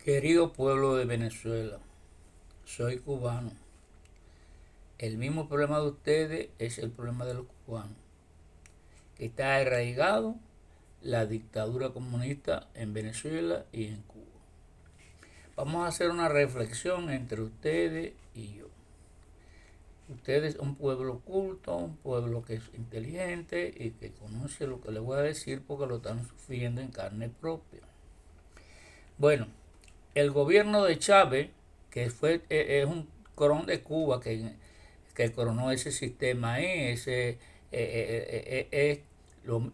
Querido pueblo de Venezuela, soy cubano. El mismo problema de ustedes es el problema de los cubanos, que está arraigado la dictadura comunista en Venezuela y en Cuba. Vamos a hacer una reflexión entre ustedes y yo. Ustedes son un pueblo culto, un pueblo que es inteligente y que conoce lo que les voy a decir porque lo están sufriendo en carne propia. Bueno, el gobierno de Chávez, que es un corón de Cuba que coronó ese sistema ahí, es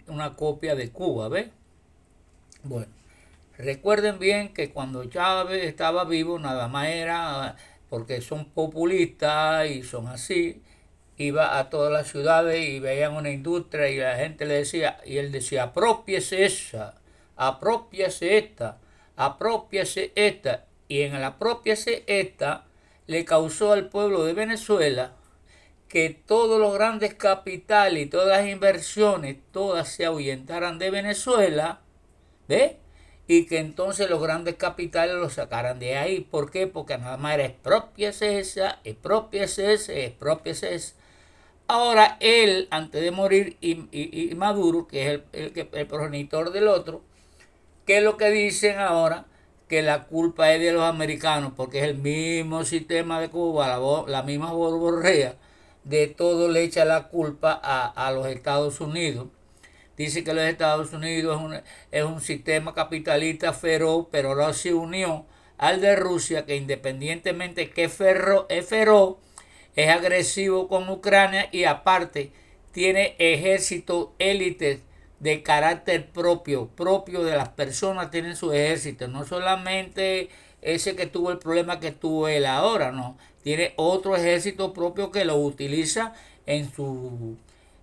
una copia de Cuba, ¿ves? Bueno, recuerden bien que cuando Chávez estaba vivo nada más era porque son populistas y son así, iba a todas las ciudades y veían una industria y la gente le decía, y él decía, apropiese esa, apropiese esta, apropiese esta, y en el apropiese esta le causó al pueblo de Venezuela que todos los grandes capitales y todas las inversiones, todas se ahuyentaran de Venezuela, ¿ves? Y que entonces los grandes capitales los sacaran de ahí. ¿Por qué? Porque nada más era expropiese esa, expropiese ese, expropiese esa. Ahora él, antes de morir, y Maduro, que es el progenitor del otro, ¿qué es lo que dicen ahora? Que la culpa es de los americanos, porque es el mismo sistema de Cuba, la misma borborrea, de todo le echa la culpa a los Estados Unidos. Dice que los Estados Unidos es un sistema capitalista feroz, pero ahora se unió al de Rusia, que independientemente que es feroz, es agresivo con Ucrania y aparte tiene ejército élites de carácter propio de las personas, tienen su ejército, no solamente ese que tuvo el problema que tuvo él ahora, no, tiene otro ejército propio que lo utiliza en su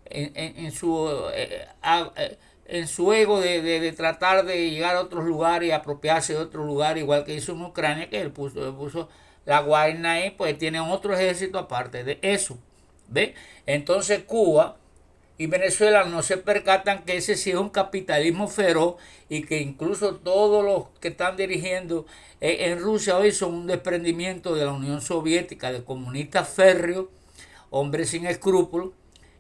en su en su ego de tratar de llegar a otros lugares y apropiarse de otros lugares, igual que hizo en Ucrania, que él puso la Guaina ahí, pues tiene otro ejército aparte de eso. ¿Ve? Entonces Cuba y Venezuela no se percatan que ese sí es un capitalismo feroz y que incluso todos los que están dirigiendo en Rusia hoy son un desprendimiento de la Unión Soviética, de comunistas férreos, hombres sin escrúpulos,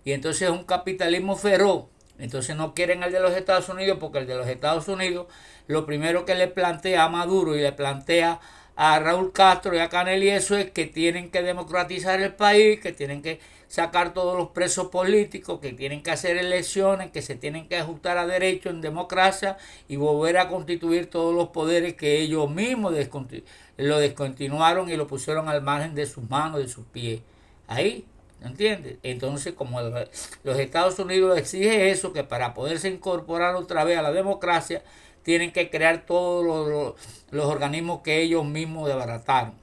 y entonces es un capitalismo feroz. Entonces no quieren el de los Estados Unidos porque el de los Estados Unidos lo primero que le plantea a Maduro y le plantea a Raúl Castro y a Canel y eso es que tienen que democratizar el país, que tienen que sacar todos los presos políticos, que tienen que hacer elecciones, que se tienen que ajustar a derecho en democracia y volver a constituir todos los poderes que ellos mismos lo descontinuaron y lo pusieron al margen de sus manos, de sus pies. Ahí, ¿entiendes? Entonces, como los Estados Unidos exige eso, que para poderse incorporar otra vez a la democracia, tienen que crear todos los organismos que ellos mismos desbarataron.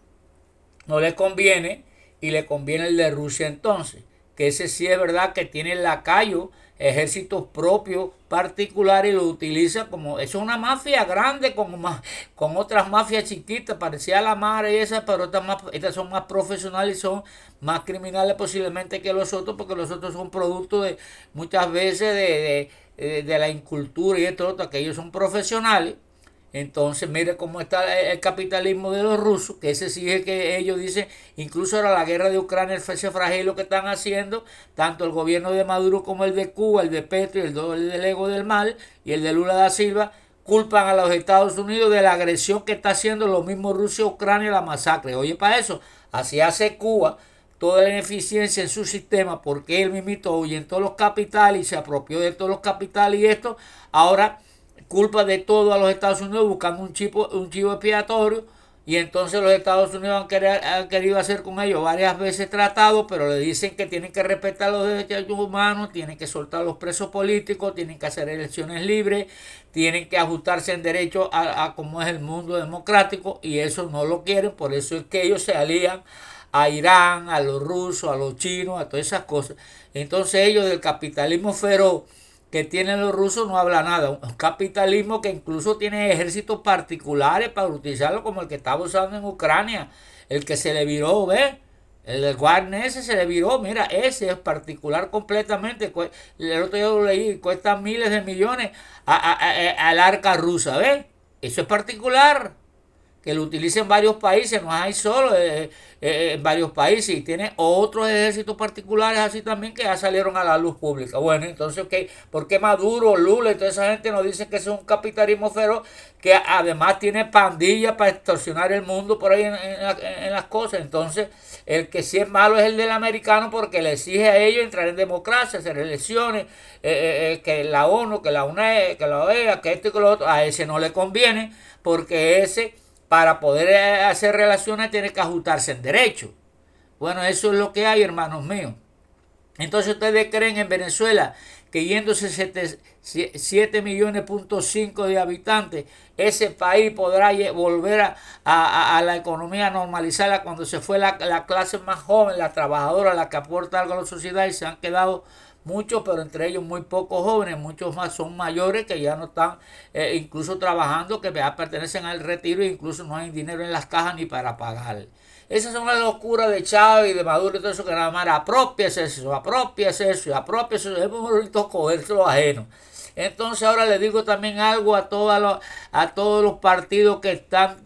No les conviene y le conviene el de Rusia entonces, que ese sí es verdad que tiene lacayo, ejércitos propios particulares y lo utiliza como, eso es una mafia grande con otras mafias chiquitas, parecía la madre y esas, pero estas son más profesionales y son más criminales posiblemente que los otros, porque los otros son productos de muchas veces de la incultura y esto otro, que ellos son profesionales. Entonces, mire cómo está el capitalismo de los rusos, que ese sí es que ellos dicen, incluso ahora la guerra de Ucrania, ese frágil lo que están haciendo, tanto el gobierno de Maduro como el de Cuba, el de Petro y el del Ego del Mal y el de Lula da Silva, culpan a los Estados Unidos de la agresión que está haciendo los mismos Rusia, Ucrania, la masacre. Oye, para eso, así hace Cuba toda la ineficiencia en su sistema, porque él mismito ahuyentó los capitales y se apropió de todos los capitales y esto, ahora culpa de todo a los Estados Unidos buscando un chivo expiatorio y entonces los Estados Unidos han querido hacer con ellos varias veces tratados, pero le dicen que tienen que respetar los derechos humanos, tienen que soltar a los presos políticos, tienen que hacer elecciones libres, tienen que ajustarse en derecho a cómo es el mundo democrático y eso no lo quieren, por eso es que ellos se alían a Irán, a los rusos, a los chinos, a todas esas cosas. Entonces ellos del capitalismo feroz que tienen los rusos no habla nada. Un capitalismo que incluso tiene ejércitos particulares para utilizarlo como el que estaba usando en Ucrania. El que se le viró, ¿ves? El del Wagner ese se le viró. Mira, ese es particular completamente. El otro día lo leí, cuesta miles de millones al arca rusa, ¿ves? Eso es particular. que lo utilicen varios países, no es ahí solo, en varios países, y tiene otros ejércitos particulares así también que ya salieron a la luz pública. Bueno, entonces, ¿qué? ¿Por qué Maduro, Lula y toda esa gente nos dicen que eso es un capitalismo feroz, que además tiene pandillas para extorsionar el mundo por ahí en las cosas? Entonces, el que sí es malo es el del americano, porque le exige a ellos entrar en democracia, hacer elecciones, que la ONU, que la UNED, que la OEA, que esto y que lo otro. A ese no le conviene, porque ese, para poder hacer relaciones, tiene que ajustarse en derecho. Bueno, eso es lo que hay, hermanos míos. Entonces, ¿ustedes creen en Venezuela que yéndose 7 millones punto 5 de habitantes, ese país podrá volver a la economía normalizada cuando se fue la clase más joven, la trabajadora, la que aporta algo a la sociedad, y se han quedado muchos, pero entre ellos muy pocos jóvenes? Muchos más son mayores que ya no están incluso trabajando, que ya pertenecen al retiro, e incluso no hay dinero en las cajas ni para pagar. Esas son las locuras de Chávez y de Maduro y todo eso, que nada más apropiese eso, apropiese eso y apropiese eso. Es muy bonito cogerse lo ajeno. Entonces ahora le digo también algo a todos los partidos que están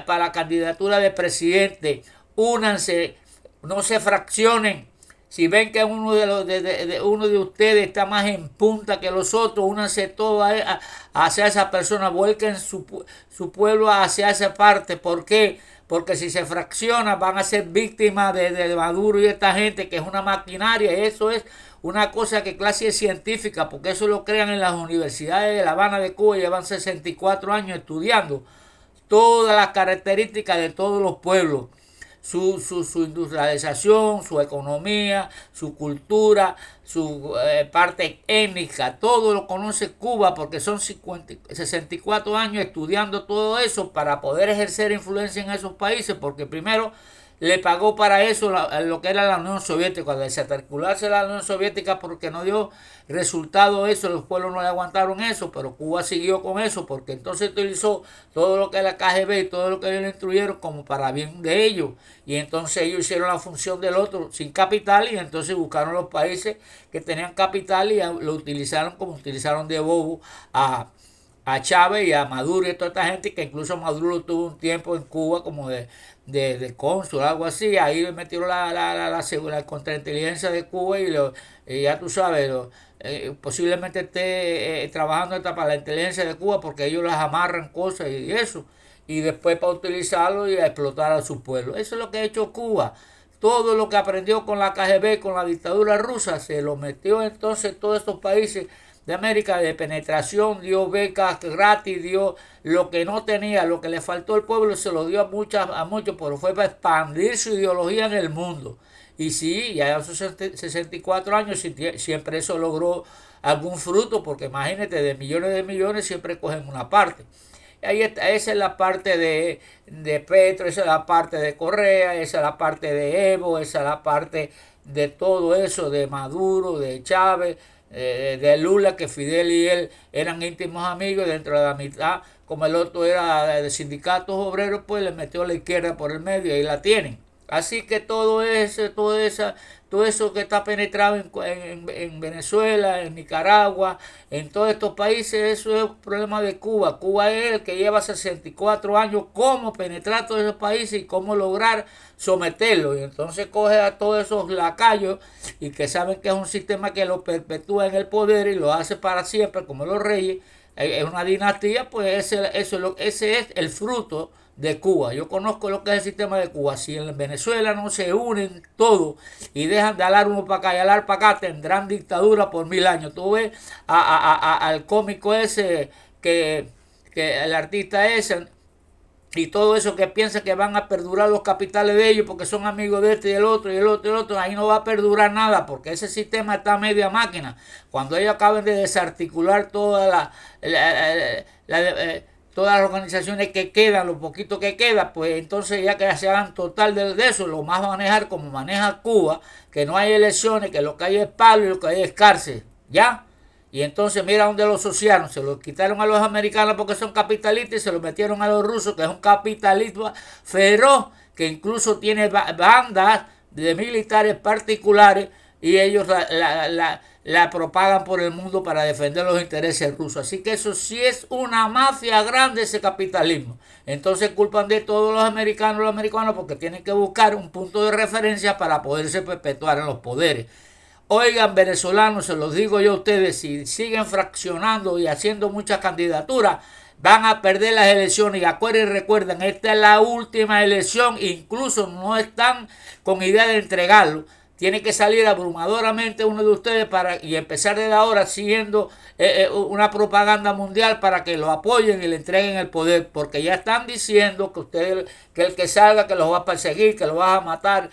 para la candidatura de presidente. Únanse, no se fraccionen. Si ven que uno uno de ustedes está más en punta que los otros, únanse todos hacia esa persona, vuelquen su pueblo hacia esa parte. ¿Por qué? Porque si se fracciona van a ser víctimas de Maduro y esta gente, que es una maquinaria. Eso es una cosa que clase es científica, porque eso lo crean en las universidades de La Habana de Cuba. Llevan 64 años estudiando todas las características de todos los pueblos. Su industrialización, su economía, su cultura, su parte étnica, todo lo conoce Cuba, porque son 64 años estudiando todo eso para poder ejercer influencia en esos países, porque primero le pagó para eso lo que era la Unión Soviética. Cuando desarticularse la Unión Soviética, porque no dio resultado eso, los pueblos no le aguantaron eso, pero Cuba siguió con eso, porque entonces utilizó todo lo que es la KGB y todo lo que ellos le instruyeron como para bien de ellos, y entonces ellos hicieron la función del otro sin capital, y entonces buscaron los países que tenían capital y lo utilizaron como utilizaron de bobo a Chávez y a Maduro y a toda esta gente, que incluso Maduro tuvo un tiempo en Cuba como de cónsul, algo así. Ahí le metieron la contrainteligencia de Cuba, y ya tú sabes, posiblemente esté trabajando para la inteligencia de Cuba, porque ellos las amarran cosas y eso, y después para utilizarlo y a explotar a su pueblo. Eso es lo que ha hecho Cuba. Todo lo que aprendió con la KGB, con la dictadura rusa, se lo metió entonces todos estos países de América de penetración, dio becas gratis, dio lo que no tenía, lo que le faltó al pueblo, se lo dio a muchos, pero fue para expandir su ideología en el mundo. Y sí, ya a sus 64 años siempre eso logró algún fruto, porque imagínate, de millones siempre cogen una parte. Ahí está, esa es la parte de Petro, esa es la parte de Correa, esa es la parte de Evo, esa es la parte de todo eso, de Maduro, de Chávez, de Lula, que Fidel y él eran íntimos amigos. Dentro de la mitad, como el otro era de sindicatos obreros, pues le metió a la izquierda por el medio, y ahí la tienen. Así que todo eso que está penetrado en Venezuela, en Nicaragua, en todos estos países, eso es un problema de Cuba. Cuba es el que lleva 64 años cómo penetrar todos esos países y cómo lograr someterlos. Y entonces coge a todos esos lacayos, y que saben que es un sistema que los perpetúa en el poder y lo hace para siempre, como los reyes. Es una dinastía, pues ese es el fruto de Cuba. Yo conozco lo que es el sistema de Cuba. Si en Venezuela no se unen todos y dejan de alar uno para acá y alar para acá, tendrán dictadura por 1000 años. Tú ves al cómico ese, que el artista ese, y todo eso, que piensa que van a perdurar los capitales de ellos porque son amigos de este y el otro y el otro y el otro. Ahí no va a perdurar nada, porque ese sistema está a media máquina. Cuando ellos acaben de desarticular todas las organizaciones que quedan, lo poquito que queda, pues entonces ya que se hagan total de eso, lo más manejar como maneja Cuba, que no hay elecciones, que lo que hay es palo y lo que hay es cárcel, ¿ya? Y entonces mira dónde lo asociaron, se lo quitaron a los americanos porque son capitalistas, y se lo metieron a los rusos, que es un capitalismo feroz, que incluso tiene bandas de militares particulares y ellos la propagan por el mundo para defender los intereses rusos. Así que eso sí es una mafia grande, ese capitalismo. Entonces culpan de todos los americanos porque tienen que buscar un punto de referencia para poderse perpetuar en los poderes. Oigan, venezolanos, se los digo yo a ustedes, si siguen fraccionando y haciendo muchas candidaturas, van a perder las elecciones. Y acuérdense, recuerden, esta es la última elección, incluso no están con idea de entregarlo. Tiene que salir abrumadoramente uno de ustedes y empezar desde ahora siguiendo una propaganda mundial para que lo apoyen y le entreguen el poder, porque ya están diciendo que el que salga, que los va a perseguir, que los va a matar.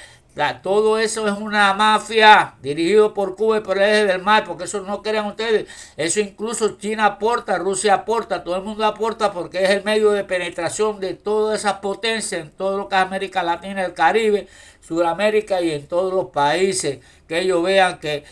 Todo eso es una mafia dirigido por Cuba y por el eje del mar, porque eso no crean ustedes. Eso incluso China aporta, Rusia aporta, todo el mundo aporta, porque es el medio de penetración de todas esas potencias en todo lo que es América Latina, el Caribe, Sudamérica y en todos los países que ellos vean que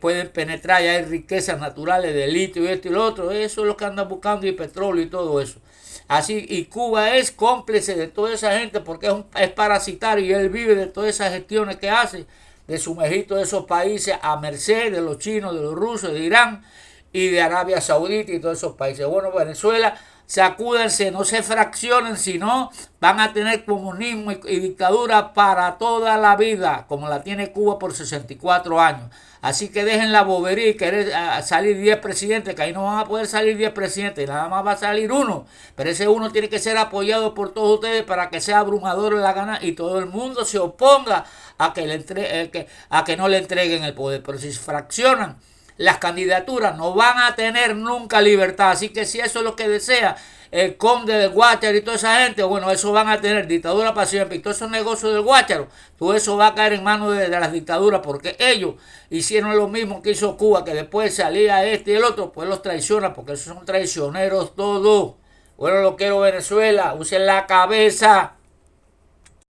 pueden penetrar. Ya hay riquezas naturales de litio y esto y lo otro. Eso es lo que andan buscando, y petróleo y todo eso. Así, y Cuba es cómplice de toda esa gente porque es parasitario, y él vive de todas esas gestiones que hace, de sumergir todos esos países a merced de los chinos, de los rusos, de Irán y de Arabia Saudita y todos esos países. Bueno, Venezuela, sacúdense, no se fraccionen, sino van a tener comunismo y dictadura para toda la vida, como la tiene Cuba por 64 años. Así que dejen la bobería y querer salir 10 presidentes, que ahí no van a poder salir 10 presidentes, nada más va a salir uno. Pero ese uno tiene que ser apoyado por todos ustedes para que sea abrumador en la gana y todo el mundo se oponga a que no le entreguen el poder. Pero si se fraccionan las candidaturas, no van a tener nunca libertad. Así que si eso es lo que desea el conde del Guácharo y toda esa gente, bueno, eso van a tener dictadura para siempre. Y todos esos negocios del Guácharo, todo eso va a caer en manos de las dictaduras, porque ellos hicieron lo mismo que hizo Cuba, que después salía este y el otro, pues los traiciona, porque esos son traicioneros todos. Bueno, lo quiero, Venezuela, usen la cabeza.